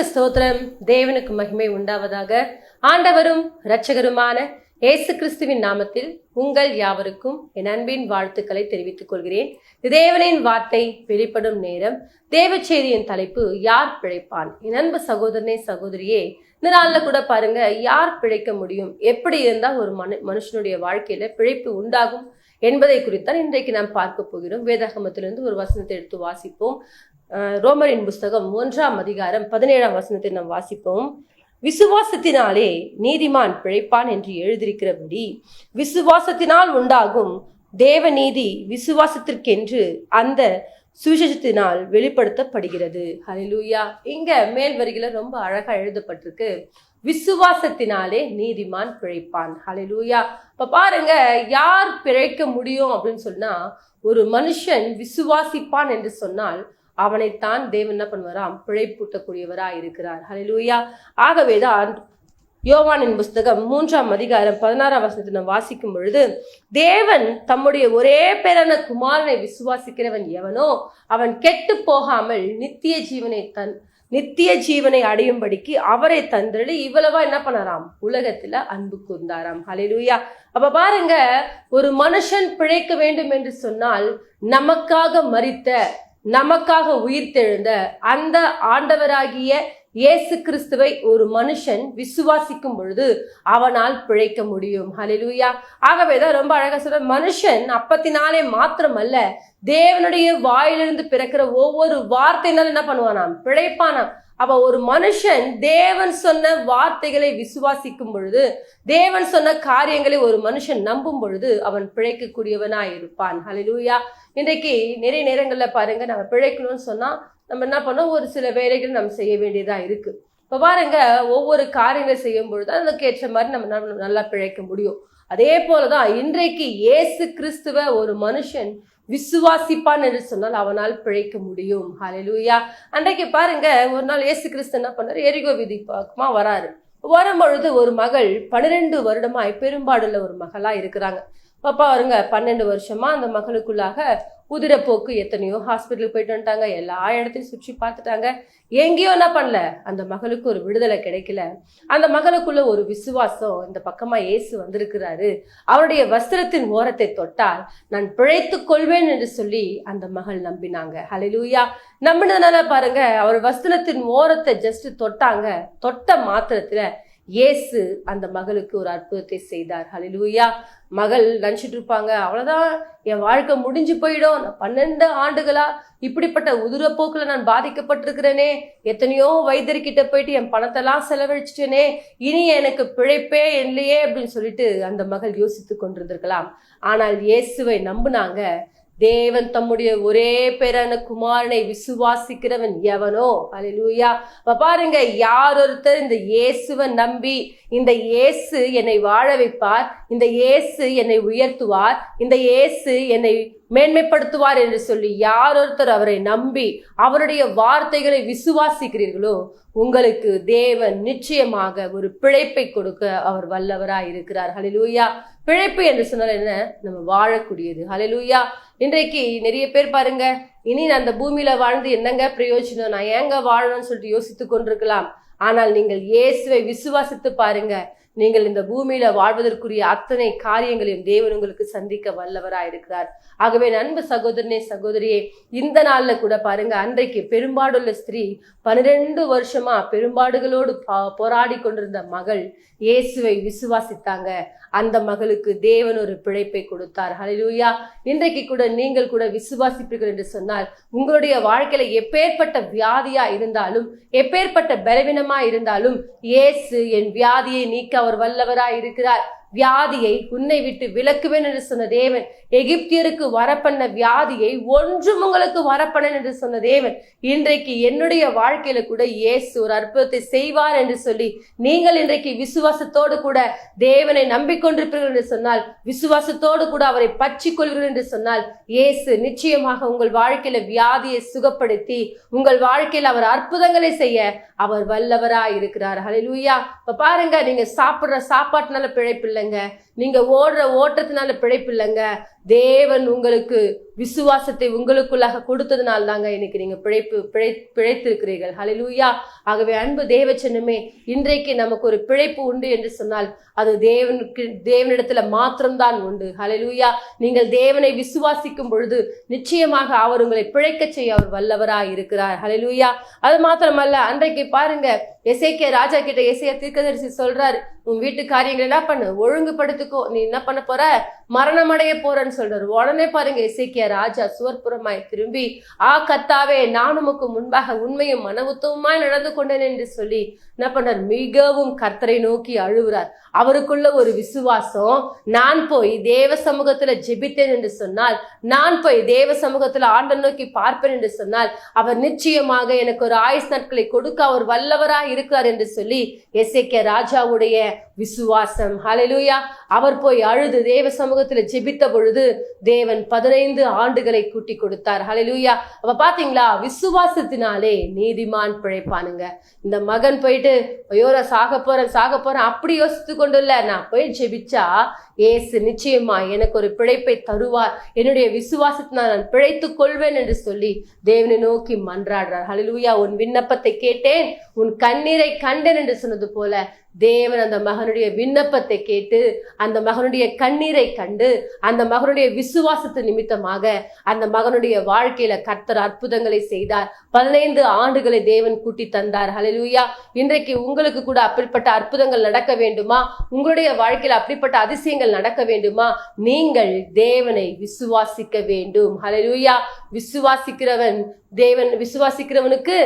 ஸ்தோத்திரம். தேவனுக்கு மகிமை உண்டாவதாக. ஆண்டவரும் இரட்சகருமான இயேசு கிறிஸ்துவின் நாமத்தில் உங்கள் யாவருக்கும் என் அன்பின் வாழ்த்துக்களை தெரிவித்துக் கொள்கிறேன். தேவனின் வார்த்தை வெளிப்படும் நேரம். தேவ செய்தியின் தலைப்பு யார் பிழைப்பான்? என் அன்பு சகோதரனே, சகோதரியே, இந்த நாள்ல கூட பாருங்க, யார் பிழைக்க முடியும், எப்படி இருந்தா ஒரு மனுஷனுடைய வாழ்க்கையில பிழைப்பு உண்டாகும் என்பதை குறித்தான் இன்றைக்கு நாம் பார்க்க போகிறோம். வேதாகமத்திலிருந்து ஒரு வசனத்தை எடுத்து வாசிப்போம். ரோமரின் புஸ்தகம் 1ஆம் அதிகாரம் 17ஆம் வசனத்தை நாம் வாசிப்போம். விசுவாசத்தினாலே நீதிமான் பிழைப்பான் என்று எழுதியிருக்கிறபடி விசுவாசத்தினால் உண்டாகும் தேவ நீதி விசுவாசத்திற்கென்று அந்த சுவிசேஷத்தினால் வெளிப்படுத்தப்படுகிறது. ஹல்லேலூயா. இங்க மேல் வரிகளை ரொம்ப அழகா எழுதப்பட்டிருக்கு. விசுவாசத்தினாலே நீதிமான் பிழைப்பான். ஹல்லேலூயா. இப்ப பாருங்க, யார் பிழைக்க முடியும் அப்படின்னு சொன்னா, ஒரு மனுஷன் விசுவாசிப்பான் என்று சொன்னால் அவனைத்தான் தேவன் என்ன பண்ணுவாராம்? பிழைப்பூட்டக்கூடியவராய் இருக்கிறார். ஹல்லேலூயா. ஆகவேதான் யோவானின் புஸ்தகம் 3ஆம் அதிகாரம் 16ஆம் வசனத்தை நாம் வாசிக்கும் பொழுது, தேவன் தம்முடைய ஒரே பேரான குமாரனை விசுவாசிக்கிறவன் எவனோ அவன் கெட்டு போகாமல் நித்திய ஜீவனை அடையும்படிக்கு அவரை தந்தருளி இவ்வளவா என்ன பண்ணாராம்? உலகத்துல அன்பு கூர்ந்தாராம். ஹல்லேலூயா. அப்ப பாருங்க, ஒரு மனுஷன் பிழைக்க வேண்டும் என்று சொன்னால் நமக்காக மரித்த, நமக்காக உயிர்த்தெழுந்த அந்த ஆண்டவராகிய இயேசு கிறிஸ்துவை ஒரு மனுஷன் விசுவாசிக்கும் பொழுது அவனால் பிழைக்க முடியும். ஹல்லேலூயா. ஆகவேதான் ரொம்ப அழகா சொல்ற, மனுஷன் அப்பத்தினாலே மாத்திரமல்ல, தேவனுடைய வாயிலிருந்து பிறக்கிற ஒவ்வொரு வார்த்தையினாலும் என்ன பண்ணுவானாம்? பிழைப்பானாம். அப்ப ஒரு மனுஷன் தேவன் சொன்ன வார்த்தைகளை விசுவாசிக்கும் பொழுது, தேவன் சொன்ன காரியங்களை ஒரு மனுஷன் நம்பும் பொழுது அவன் பிழைக்கக்கூடியவனாய் இருப்பான். ஹல்லேலூயா. இன்றைக்கு நிறைய நேரங்கள்ல பாருங்க, நம்ம பிழைக்கணும்னு சொன்னா நம்ம என்ன பண்ணோம்? ஒரு சில வேலைகள் நம்ம செய்ய வேண்டியதா இருக்கு. இப்ப பாருங்க, ஒவ்வொரு காரியங்களை செய்யும் பொழுது அதுக்கு ஏற்ற மாதிரி நம்ம நல்லா பிழைக்க முடியும். அதே போலதான் இன்றைக்கு இயேசு கிறிஸ்துவ ஒரு மனுஷன் விசுவாசிப்பான் என்று சொன்னால் அவனால் பிழைக்க முடியும். ஹல்லேலூயா. அன்றைக்கு பாருங்க, ஒரு நாள் இயேசு கிறிஸ்து என்ன பண்ணாரு? எரிகோ வீதி பக்கமா வராரு. வரும்பொழுது ஒரு மகள் 12 வருடமாய் பெரும்பாடுள்ள ஒரு மகளா இருக்கிறாங்க. பாப்பா வருங்க, 12 வருஷமா அந்த மகளுக்குள்ளாக உதிரப்போக்கு, எத்தனையோ ஹாஸ்பிட்டலுக்கு போயிட்டு வந்துட்டாங்க, எல்லா இடத்தையும் சுற்றி பார்த்துட்டாங்க, எங்கேயோ என்ன பண்ணல, அந்த மகளுக்கு ஒரு விடுதலை கிடைக்கல. அந்த மகளுக்குள்ள ஒரு விசுவாசம், இந்த பக்கமா இயேசு வந்திருக்கிறாரு, அவருடைய வஸ்திரத்தின் ஓரத்தை தொட்டால் நான் பிழைத்துக் கொள்வேன் என்று சொல்லி அந்த மகள் நம்பினாங்க. ஹல்லேலூயா. நம்பினதுனால பாருங்க, அவர் வஸ்திரத்தின் ஓரத்தை ஜஸ்ட் தொட்டாங்க. தொட்ட மாத்திரத்துல இயேசு அந்த மகளுக்கு ஒரு அற்புதத்தை செய்தார். ஹல்லேலூயா. மகள் நினைச்சிட்டு இருப்பாங்க, அவ்வளவுதான், என் வாழ்க்கை முடிஞ்சு போயிடும், 12 ஆண்டுகளா இப்படிப்பட்ட உதிரப்போக்குல நான் பாதிக்கப்பட்டிருக்கிறேனே, எத்தனையோ வைத்தியர்கிட்ட போயிட்டு என் பணத்தெல்லாம் செலவழிச்சிட்டேனே, இனி எனக்கு பிழைப்பே இல்லையே அப்படின்னு சொல்லிட்டு அந்த மகள் யோசித்து கொண்டிருந்திருக்கலாம். ஆனால் இயேசுவை நம்புனாங்க. தேவன் தம்முடைய ஒரே பேரான குமாரனை விசுவாசிக்கிறவன் எவனோ, ஹல்லேலூயா. பாருங்க, யார் ஒருத்தர் இந்த இயேசுவை நம்பி, இந்த இயேசு என்னை வாழ வைப்பார், இந்த இயேசு என்னை உயர்த்துவார், இந்த இயேசு என்னை மேன்மைப்படுத்துவார் என்று சொல்லி யார் ஒருத்தர் அவரை நம்பி அவருடைய வார்த்தைகளை விசுவாசிக்கிறீர்களோ, உங்களுக்கு தேவன் நிச்சயமாக ஒரு பிழைப்பை கொடுக்க அவர் வல்லவராய் இருக்கிறார். ஹல்லேலூயா. பிழைப்பு என்று சொன்னால் என்ன? நம்ம வாழக்கூடியது. ஹல்லேலூயா. இன்றைக்கு நிறைய பேர் பாருங்க, இனி நான் அந்த பூமியில வாழ்ந்து என்னங்க பிரயோஜனம், நான் ஏங்க வாழணும்னு சொல்லிட்டு யோசித்து கொண்டிருக்கலாம். ஆனால் நீங்கள் இயேசுவை விசுவாசித்து பாருங்க, நீங்கள் இந்த பூமியில வாழ்வதற்குரிய அத்தனை காரியங்களையும் தேவன் உங்களுக்கு சந்திக்க வல்லவராய் இருக்கிறார். ஆகவே அன்பு சகோதரனே, சகோதரியே, இந்த நாள்ல கூட பாருங்க, அன்றைக்கு பெரும்பாடுள்ள ஸ்திரீ 12 வருஷமா பெரும்பாடுகளோடு போராடி கொண்டிருந்த மகள் இயேசுவை விசுவாசித்தாங்க. அந்த மகளுக்கு தேவன் ஒரு பிழைப்பை கொடுத்தார். ஹல்லேலூயா. இன்றைக்கு கூட நீங்கள் கூட விசுவாசிப்பீர்கள் என்று சொன்னால், உங்களுடைய வாழ்க்கையில எப்பேற்பட்ட வியாதியா இருந்தாலும், எப்பேற்பட்ட பலவீனமா இருந்தாலும், இயேசு என் வியாதியை நீக்க அவர் வல்லவராய் இருக்கிறார். வியாதியை உன்னை விட்டு விலக்குவேன் என்று சொன்ன தேவன், எகிப்தியருக்கு வரப்பண்ண வியாதியை ஒன்றும் உங்களுக்கு வரப்பண்ணேன் என்று சொன்ன தேவன், இன்றைக்கு என்னுடைய வாழ்க்கையில கூட இயேசு ஒரு அற்புதத்தை செய்வார் என்று சொல்லி நீங்கள் இன்றைக்கு விசுவாசத்தோடு கூட தேவனை நம்பிக்கொண்டிருப்பீர்கள் என்று சொன்னால், விசுவாசத்தோடு கூட அவரை பற்றி கொள்வீர்கள் என்று சொன்னால், இயேசு நிச்சயமாக உங்கள் வாழ்க்கையில வியாதியை சுகப்படுத்தி உங்கள் வாழ்க்கையில் அவர் அற்புதங்களை செய்ய அவர் வல்லவராய் இருக்கிறார். ஹல்லேலூயா. இப்ப பாருங்க, நீங்க சாப்பிடுற சாப்பாட்டுனால பிழைப்பு இல்லைங்க, நீங்க ஓடுற ஓட்டத்தினால பிழைப்பு இல்லைங்க, தேவன் உங்களுக்கு விசுவாசத்தை உங்களுக்குள்ளாக கொடுத்ததுனால தாங்க இன்னைக்கு நீங்க பிழைத்திருக்கிறீர்கள். ஹல்லேலூயா. ஆகவே அன்பு தேவச்சனமே, இன்றைக்கு நமக்கு ஒரு பிழைப்பு உண்டு என்று சொன்னால் அது தேவனிடத்துல மாத்திரம்தான் உண்டு. ஹல்லேலூயா. நீங்கள் தேவனை விசுவாசிக்கும் பொழுது நிச்சயமாக அவர் உங்களை பிழைக்க செய்ய அவர் வல்லவராய் இருக்கிறார். ஹல்லேலூயா. அது மாத்திரமல்ல, அன்றைக்கு பாருங்க, எசேக்கியா ராஜா கிட்ட எசேக்கியா தீர்க்கதரிசி சொல்றாரு, உன் வீட்டு காரியங்கள் என்ன பண்ணு, ஒழுங்குபடுத்திக்கோ, நீ என்ன பண்ண போற, மரணம் அடைய போறன்னு சொல்றாரு. உடனே பாருங்க, எசேக்கியா ராஜா சுவர்புறமாய் திரும்பி, கர்த்தாவே, நான் உமக்கு முன்பாக உண்மையும் மன உத்தமமாய் நடந்து கொண்டேன் என்று சொல்லி என்ன பண்றார், மிகவும் கர்த்தரை நோக்கி அழுகிறார். அவருக்குள்ள ஒரு விசுவாசம், நான் போய் தேவ சமூகத்துல ஜெபித்தேன் என்று சொன்னால், நான் போய் தேவ சமூகத்துல ஆண்டவரை நோக்கி பார்ப்பேன் என்று சொன்னால், அவர் நிச்சயமாக எனக்கு ஒரு ஆயுஸ் நாட்களை கொடுக்க அவர் வல்லவராய் இருக்கிறார் என்று சொல்லி எசேக்கியா ராஜாவுடைய விசுவாசம். ஹல்லேலூயா. அவர் போய் அழுது தேவ சமூகத்துல ஜெபித்த பொழுது தேவன் 15 ஆண்டுகளை கூட்டி கொடுத்தார். ஹல்லேலூயா. அப்ப பாத்தீங்களா, விசுவாசத்தினாலே நீதிமான் பிழைப்பானுங்க. இந்த மகன் போயிட்டு ஐயோ சாக போறேன் அப்படி யோசித்து கொண்டு இல்ல, நான் போய் ஜெபிச்சா ஏசு நிச்சயமா எனக்கு ஒரு பிழைப்பை தருவார், என்னுடைய விசுவாசத்தினால் நான் பிழைத்துக் கொள்வேன் என்று சொல்லி தேவனை நோக்கி மன்றாடுறார். ஹல்லேலூயா. உன் விண்ணப்பத்தை கேட்டேன், உன் கண்ணீரை கண்டேன் என்று சொன்னது போல தேவன் அந்த மகனுடைய விண்ணப்பத்தை கேட்டு, அந்த மகனுடைய கண்ணீரை கண்டு, அந்த மகனுடைய விசுவாசத்து நிமித்தமாக அந்த மகனுடைய வாழ்க்கையில கர்த்தர் அற்புதங்களை செய்தார். 15 ஆண்டுகளை தேவன் கூட்டி தந்தார். ஹல்லேலூயா. இன்றைக்கு உங்களுக்கு கூட அப்படிப்பட்ட அற்புதங்கள் நடக்க வேண்டுமா, உங்களுடைய வாழ்க்கையில அப்படிப்பட்ட அதிசயங்கள் நடக்க வேண்டுமா, நீங்கள் தேவனை விசுவாசிக்க வேண்டும். ஹல்லேலூயா. விசுவாசிக்கிறவனுக்கு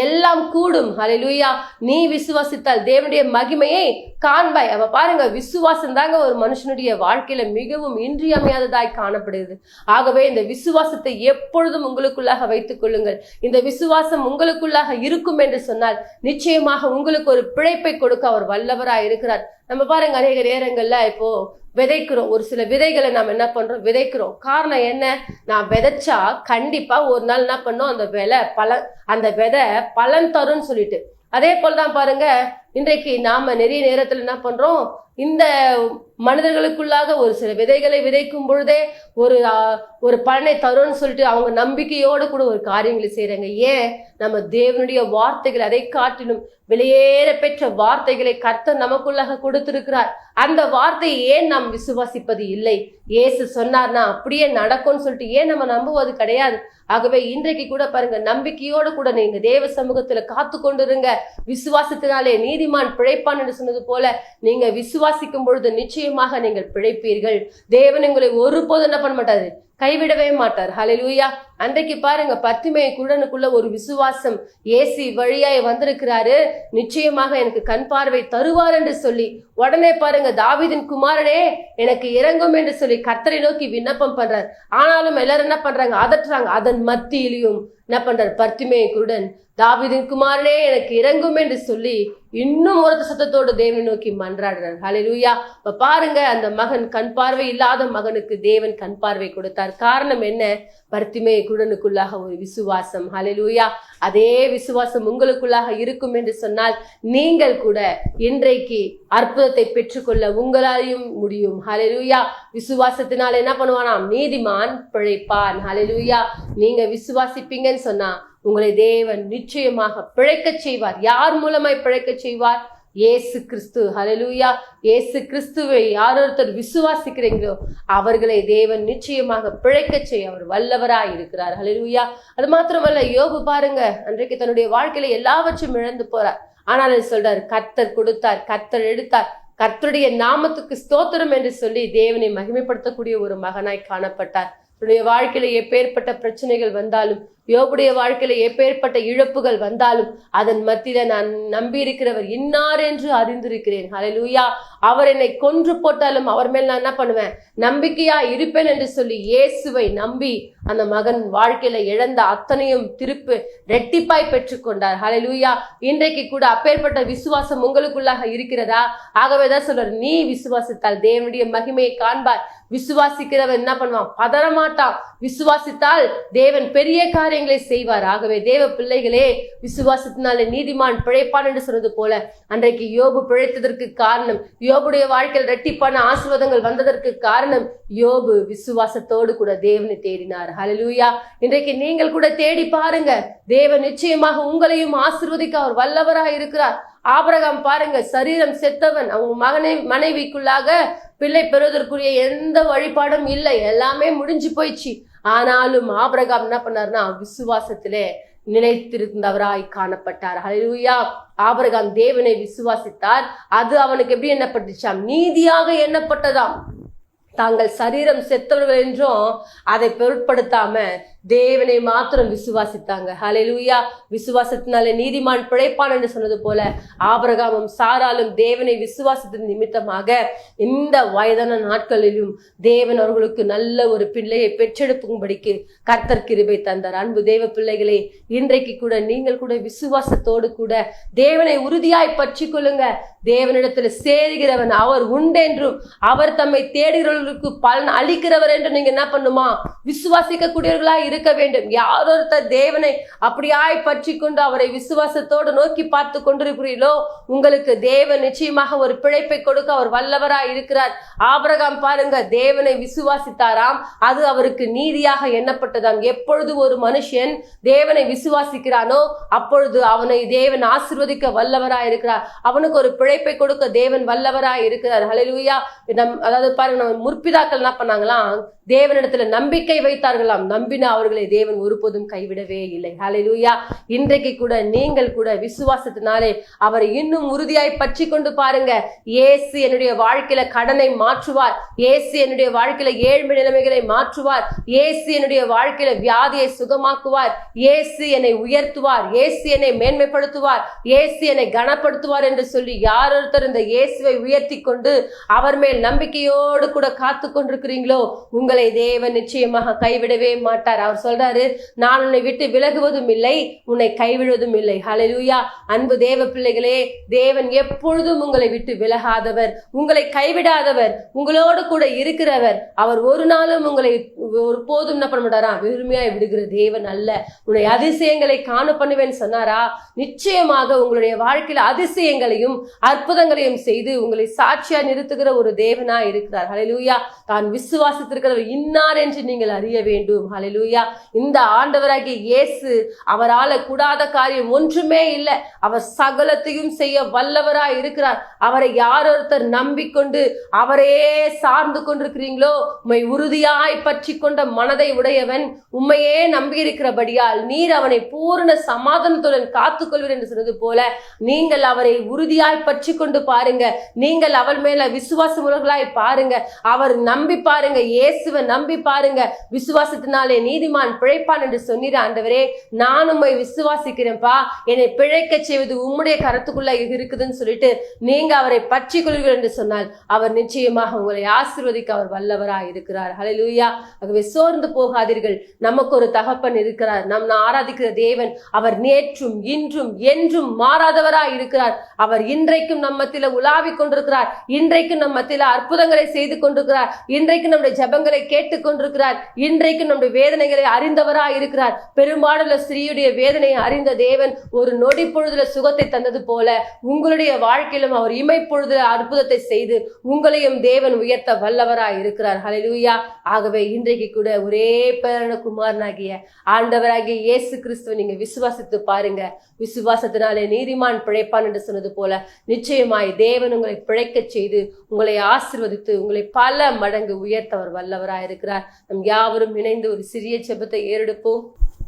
எல்லாம் கூடும். ஹல்லேலூயா. நீ விசுவாசித்தால் தேவனுடைய மகிமையை காண்பாய். அவ பாருங்க, விசுவாசம் தாங்க ஒரு மனுஷனுடைய வாழ்க்கையில மிகவும் இன்றியமையாததாய் காணப்படுகிறது. ஆகவே இந்த விசுவாசத்தை எப்பொழுதும் உங்களுக்குள்ளாக வைத்துக் கொள்ளுங்கள். இந்த விசுவாசம் உங்களுக்குள்ளாக இருக்கும் என்று சொன்னால் நிச்சயமாக உங்களுக்கு ஒரு பிழைப்பை கொடுக்க அவர் வல்லவராய் இருக்கிறார். நம்ம பாருங்க, அநேக நேரங்கள்ல இப்போ விதைக்கிறோம், ஒரு சில விதைகளை நாம் என்ன பண்றோம், விதைக்கிறோம். காரணம் என்ன, நான் விதைச்சா கண்டிப்பா ஒரு நாள் என்ன பண்ணோம், அந்த விதை பலன் தரும்னு சொல்லிட்டு. அதே போலதான் பாருங்க, இன்றைக்கு நாம நிறைய நேரத்துல என்ன பண்றோம், இந்த மனிதர்களுக்குள்ளாக ஒரு சில விதைகளை விதைக்கும் பொழுதே ஒரு பலனை தரும்னு சொல்லிட்டு அவங்க நம்பிக்கையோடு கூட ஒரு காரியங்களை செய்யறாங்க. ஏன், நம்ம தேவனுடைய வார்த்தைகள், அதை காட்டிலும் வெளியேற பெற்ற வார்த்தைகளை கர்த்தர் நமக்குள்ளாக கொடுத்திருக்கிறார். அந்த வார்த்தையை ஏன் நாம் விசுவாசிப்பது இல்லை? இயேசு சொன்னார்னா அப்படியே நடக்கும்னு சொல்லிட்டு ஏன் நம்ம நம்புவது கிடையாது. ஆகவே இன்றைக்கு கூட பாருங்க, நம்பிக்கையோடு கூட நீங்க தேவ சமூகத்துல காத்து கொண்டிருங்க. விசுவாசத்தினாலே நீதிமான் பிழைப்பான் என்று சொன்னது போல நீங்க விசுவாசிக்கும் பொழுது நிச்சயமாக நீங்கள் பிழைப்பீர்கள். தேவன் உங்களை ஒருபோதும் என்ன பண்ண மாட்டாரு, கைவிடவே மாட்டார். ஹல்லேலூயா. அன்றைக்கு பாருங்க, பத்திமேய குருடனுக்குள்ள ஒரு விசுவாசம், ஏசி வழியாய் வந்திருக்கிறாரு, நிச்சயமாக எனக்கு கண் பார்வை தருவார் என்று சொல்லி உடனே பாருங்க, தாவீதின் குமாரனே எனக்கு இறங்கும் என்று சொல்லி கர்த்தரை நோக்கி விண்ணப்பம் பண்றார். ஆனாலும் எல்லாரும் என்ன பண்றாங்க, அதட்டுறாங்க. அதன் மத்தியிலையும் என்ன பண்றார், பத்திமேய குருடன் தாவீதின் குமாரனே எனக்கு இறங்கும் என்று சொல்லி இன்னும் ஒரு சத்தத்தோடு தேவனை நோக்கி மன்றாடுறார். ஹல்லேலூயா. இப்ப பாருங்க, அந்த மகன் கண் பார்வை இல்லாத மகனுக்கு தேவன் கண் பார்வை கொடுத்தார். காரணம் என்ன, பர்த்திமேய குருடனுக்குள்ளாக ஒரு விசுவாசம். ஹல்லேலூயா. அதே விசுவாசம் உங்களுக்குள்ளாக இருக்கும் என்று சொன்னால் நீங்கள் கூட இன்றைக்கு அற்புதத்தை பெற்றுக்கொள்ள உங்களாலையும் முடியும். ஹல்லேலூயா. விசுவாசத்தினால என்ன பண்ணுவானாம், நீதிமான் பிழைப்பான். ஹல்லேலூயா. நீங்க விசுவாசிப்பீங்கன்னு சொன்னா உங்களை தேவன் நிச்சயமாக பிழைக்க செய்வார். யார் மூலமாய் பிழைக்க செய்வார்? இயேசு கிறிஸ்து. ஹல்லேலூயா. இயேசு கிறிஸ்துவை யார் ஒருத்தர் விசுவாசிக்கிறீங்களோ அவர்களை தேவன் நிச்சயமாக பிழைக்க செய்ய அவர் வல்லவராய் இருக்கிறார். ஹல்லேலூயா. அது மாத்திரமல்ல, யோபு பாருங்க, அன்றைக்கு தன்னுடைய வாழ்க்கையில எல்லாவற்றையும் இழந்து போறார். ஆனாலும் சொல்றார், கர்த்தர் கொடுத்தார், கர்த்தர் எடுத்தார், கர்த்தருடைய நாமத்துக்கு ஸ்தோத்திரம் என்று சொல்லி தேவனை மகிமைப்படுத்தக்கூடிய ஒரு மகனாய் காணப்பட்டார். அவருடைய வாழ்க்கையில எப்பேற்பட்ட பிரச்சனைகள் வந்தாலும், யோபுடைய வாழ்க்கையில எப்பேற்பட்ட இழப்புகள் வந்தாலும் அதன் மத்தியில நான் நம்பி இருக்கிறவர் இன்னார் என்று அறிந்திருக்கிறேன். ஹல்லேலூயா. அவர் என்னை கொன்று போட்டாலும் அவர் மேல் நான் என்ன பண்ணுவேன், நம்பிக்கையா இருப்பேன் என்று சொல்லி இயேசுவை நம்பி அந்த மகன் வாழ்க்கையில இழந்த அத்தனையும் திருப்பி ரெட்டிப்பாய் பெற்றுக்கொண்டார். ஹல்லேலூயா. இன்றைக்கு கூட அப்பேற்பட்ட விசுவாசம் உங்களுக்குள்ளாக இருக்கிறதா? ஆகவேதான் சொல்றார், நீ விசுவாசித்தால் தேவனுடைய மகிமையை காண்பார். விசுவாசிக்கிறவன் என்ன பண்ணுவான், பதறமாட்டான். விசுவாசித்தால் தேவன் பெரிய காரியம் காரியங்களை செய்வார். ஆகவே தேவ பிள்ளைகளே, விசுவாசத்தினாலே நீதிமான் பிழைப்பான் என்று சொன்னது போல அன்றைக்கு யோபு பிழைத்ததற்கு காரணம், யோபுடைய வாழ்க்கையில் இரட்டிப்பான ஆசீர்வாதங்கள் வந்ததற்கு காரணம், யோபு விசுவாசத்தோடு கூட தேவனை தேடினார். ஹல்லேலூயா. இன்றைக்கு நீங்கள் கூட தேடி பாருங்க, தேவன் நிச்சயமாக உங்களையும் ஆசீர்வதிக்க அவர் வல்லவராக இருக்கிறார். ஆபிரகாம் பாருங்க, சரீரம் செத்தவன், அவங்க மனைவிக்குள்ளாக பிள்ளை பெறுவதற்குரிய எந்த வழிபாடும் இல்லை, எல்லாமே முடிஞ்சு போயிடுச்சு. ஆனாலும் ஆபிரகாம் என்ன பண்ணார்னா விசுவாசத்திலே நிலைத்திருந்தவராய் காணப்பட்டார். ஹல்லேலூயா. ஆபிரகாம் தேவனை விசுவாசித்தார். அது அவனுக்கு எப்படி எண்ணப்பட்டுச்சாம்? நீதியாக எண்ணப்பட்டதாம். தாங்கள் சரீரம் செத்தவர்கள் என்றும் அதை பொருட்படுத்தாம தேவனை மாத்திரம் விசுவாசித்தாங்க. ஹல்லேலூயா. விசுவாசத்தினாலே நீதிமான் பிழைப்பான் என்று சொன்னது போல ஆபிரகாமும் சாராலும் தேவனை விசுவாசத்தின் நிமித்தமாக இந்த வயதான நாட்களிலும் தேவன் அவர்களுக்கு நல்ல ஒரு பிள்ளையை பெற்றெடுக்கும்படிக்கு கர்த்தர் கிருபை தந்தார். அன்பு தேவ பிள்ளைகளே, இன்றைக்கு கூட நீங்கள் கூட விசுவாசத்தோடு கூட தேவனை உறுதியாய் பற்றி கொள்ளுங்க. தேவனிடத்தில் சேருகிறவன் அவர் உண்டென்றும் அவர் தம்மை தேடுகிறவர்களுக்கு பலன் அளிக்கிறவர் என்று நீங்க என்ன பண்ணுமா? விசுவாசிக்க கூடியவர்களாய் இருக்க வேண்டும். யாரொருத்தர் தேவனை அப்படியாய் பற்றி கொண்டு அவரை விசுவாசத்தோடு நோக்கி பார்த்து கொண்டிருக்கிறீர்களோ உங்களுக்கு தேவன் நிச்சயமாக ஒரு பிழைப்பை கொடுக்க அவர் வல்லவராய் இருக்கிறார். ஆபிரகாம் பாருங்க, தேவனை விசுவாசித்தாராம், அது அவருக்கு நீதியாக எண்ணப்பட்டதாம். எப்பொழுது ஒரு மனுஷன் தேவனை விசுவாசிக்கிறானோ அப்பொழுது அவனை தேவன் ஆசீர்வதிக்க வல்லவராய் இருக்கிறார். அவனுக்கு ஒரு பிழைப்பை கொடுக்க தேவன் வல்லவராய் இருக்கிறார். ஹல்லேலூயா. அதாவது பாருங்க, நம்ம முற்பிதாக்கள் என்ன பண்ணாங்களாம்? தேவனிடத்துல நம்பிக்கை வைத்தார்களாம். நம்பின அவர்களை தேவன் ஒருபோதும் கைவிடவே இல்லை. ஹல்லேலூயா. இன்றைக்கு கூட நீங்கள் கூட விசுவாசத்தினாலே அவரை இன்னும் உறுதியாய் பற்றி கொண்டு பாருங்க. இயேசு என்னுடைய வாழ்க்கையில கடனை மாற்றுவார். இயேசு என்னுடைய வாழ்க்கையில ஏழ்மை நிலைமைகளை மாற்றுவார். இயேசு என்னுடைய வாழ்க்கையில வியாதியை சுகமாக்குவார். இயேசு என்னை உயர்த்துவார். இயேசு என்னை மேன்மைப்படுத்துவார். இயேசு என்னை கனப்படுத்துவார் என்று சொல்லி யார் ஒருத்தர் இந்த இயேசுவை உயர்த்தி கொண்டு அவர் மேல் நம்பிக்கையோடு கூட காத்து கொண்டிருக்கிறீங்களோ உங்களை தேவன் நிச்சயமாக கைவிடவே மாட்டார். அவர் சொல்றாரு, நான் உன்னை விட்டு விலகுவதும் இல்லை, உன்னை கைவிடுவதும் இல்லை. ஹல்லேலூயா. அன்பு தேவ பிள்ளைகளே, தேவன் எப்பொழுதும் உங்களை விட்டு விலகாதவர், உங்களை கைவிடாதவர், உங்களோடு கூட இருக்கிறவர். அவர் ஒரு நாளும் உங்களை ஒரு போதும் என்ன பண்ண மாட்டாரா? வெறுமையாய் விடுகிற தேவன் அல்ல. உன்னை அதிசயங்களை காண பண்ணுவேன்னு சொன்னாரா? நிச்சயமாக உங்களுடைய வாழ்க்கையில அதிசயங்களையும் அற்புதங்களையும் செய்து உங்களை சாட்சியா நிறுத்துகிற ஒரு தேவனா இருக்கிறார். ஹல்லேலூயா. தான் விசுவாசித்திருக்கிறவர் இன்னார் என்று நீங்கள் அறிய வேண்டும். ஹல்லேலூயா. இந்த ஆண்டவராகிய இயேசு, அவரால கூடாத காரியம் ஒன்றுமே இல்லை. அவர் சகலத்தையும் செய்ய வல்லவராய் இருக்கிறார். அவரை யாரொருத்தர் நம்பிக்கொண்டு அவரே சார்ந்து கொண்டிருக்கிறீங்களோ, உம்மை உறுதியாய் பற்றி கொண்ட மனதை உடையவன் உம்மையே நம்பி இருக்கிறபடியால் நீர் அவனை பூரண சமாதானத்துடன் காத்துக்கொள்வீர் என்று சொன்னது போல நீங்கள் அவரை உறுதியாய் பற்றி கொண்டு பாருங்க. நீங்கள் அவர் மேல விசுவாசம் உள்ளவர்களாய் பாருங்க. அவர் நம்பி பாருங்க. இயேசுவை நம்பி பாருங்க. விசுவாசத்தினாலே நீதிமான் பிழைப்பான் என்று சொன்னீர். ஆண்டவரே, நான் உம்மை விசுவாசிக்கிறேன்ப்பா, என்னை பிழைக்க செய்வது உம்முடைய கரத்துக்குள்ள இருக்குதுன்னு சொல்லிட்டு நீங்க அவரை பற்றி கொள்வீர்கள் என்று சொன்னால் அவர் நிச்சயமாக உங்களை ஆசீர்வதிக்க அவர் வல்லவராய் இருக்கிறார். ஹல்லேலூயா. ஆகவே சோர்ந்து போகாதீர்கள். நமக்கு ஒரு தகப்பன் இருக்கிறார். நாம் ஆராதிக்கிற தேவன் அவர் நேற்றும் இன்றும் என்றும் மாறாதவராய் இருக்கிறார். அவர் இன்றைக்கும் நம்ம மத்தியில உலாவிக் கொண்டிருக்கிறார். இன்றைக்கும் நம்ம மத்தியில அற்புதங்களை செய்து கொண்டிருக்கிறார். இன்றைக்கு நம்முடைய ஜெபங்களை கேட்டுக் கொண்டிருக்கிறார். இன்றைக்கு நம்முடைய வேதனைகளை அறிந்தவராய் இருக்கிறார். பெரும்பாலுள்ள ஸ்திரீயுடைய வேதனையை அறிந்த தேவன் ஒரு நொடி பொழுதுல சுகத்தை தந்தது போல உங்களுடைய வாழ்க்கையிலும் அவர் இமைப்பொழுதுல அற்புதத்தை செய்து உங்களையும் தேவன் உயர்த்த வல்லவராய் இருக்கிறார். ஹல்லேலூயா. ஆகவே இன்றைக்கு கூட ஒரே பேரான குமாரனாகிய ஆண்டவராகிய இயேசு கிறிஸ்துவை நீங்க விசுவாசித்து பாருங்க. விசுவாசத்தினாலே நீதிமான் பிழைப்பான் என்று சொன்னது போல நிச்சயமாய் தேவன் உங்களை பிழைக்க செய்து உங்களை ஆசீர்வதித்து உங்களை பல மடங்கு உயர்த்தவர் வல்லவராய் இருக்கிறார். நம் யாவரும் இணைந்து ஒரு சிறிய ஜெபத்தை ஏறெடுப்போம்.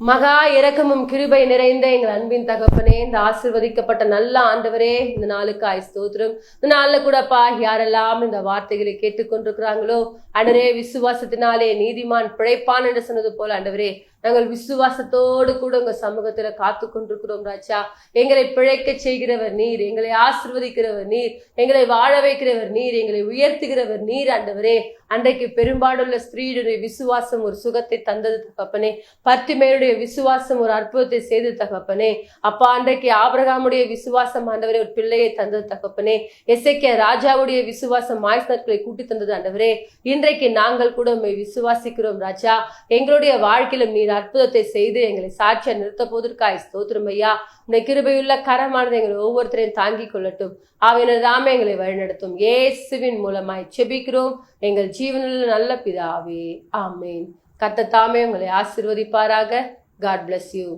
மகா இரக்கமும் கிருபை நிறைந்த எங்கள் அன்பின் தகப்பனே, இந்த ஆசீர்வதிக்கப்பட்ட நல்ல ஆண்டவரே, இந்த நாளுக்காய் ஸ்தோத்திரம். இந்த நாள்ல கூடப்பா யாரெல்லாம் இந்த வார்த்தைகளை கேட்டுக்கொண்டிருக்கிறாங்களோ ஆண்டவரே, விசுவாசத்தினாலே நீதிமான் பிழைப்பான் என்று சொன்னது போல ஆண்டவரே, நாங்கள் விசுவாசத்தோடு கூட உங்க சமூகத்துல காத்து கொண்டிருக்கிறோம் ராஜா. எங்களை பிழைக்க செய்கிறவர் நீர், எங்களை ஆசீர்வதிக்கிறவர் நீர், எங்களை வாழ வைக்கிறவர் நீர், எங்களை உயர்த்துகிறவர் நீர் ஆண்டவரே. அன்றைக்கு பெரும்பாடுள்ள ஸ்திரீயுடைய விசுவாசம் ஒரு சுகத்தை தந்தது தகப்பனே. பர்த்திமேயுடைய விசுவாசம் ஒரு அற்புதத்தை செய்தது தகப்பனே. அப்பா, அன்றைக்கு ஆபிரகாமுடைய விசுவாசம் ஆண்டவரே ஒரு பிள்ளையை தந்தது தகப்பனே. எசேக்கியா ராஜாவுடைய விசுவாசம் ஆயுசு நாட்களை கூட்டி தந்தது ஆண்டவரே. இன்றைக்கு நாங்கள் கூட உம்மை விசுவாசிக்கிறோம் ராஜா. எங்களுடைய வாழ்க்கையிலும் நீர் நீர் அற்புதத்தை செய்து எங்களை சாட்சியை நிறுத்த போவதற்காய் ஸ்தோத்திரம் ஐயா. இந்த கிருபையுள்ள கரமானது எங்களை ஒவ்வொருத்தரையும் தாங்கிக் கொள்ளட்டும். ஆவியினர் தாமே எங்களை வழிநடத்தும். இயேசுவின் மூலமாய் செபிக்கிறோம் எங்கள் ஜீவனுள்ள நல்ல பிதாவே, ஆமேன். கர்த்தர் தாமே உங்களை ஆசீர்வதிப்பாராக. God bless you.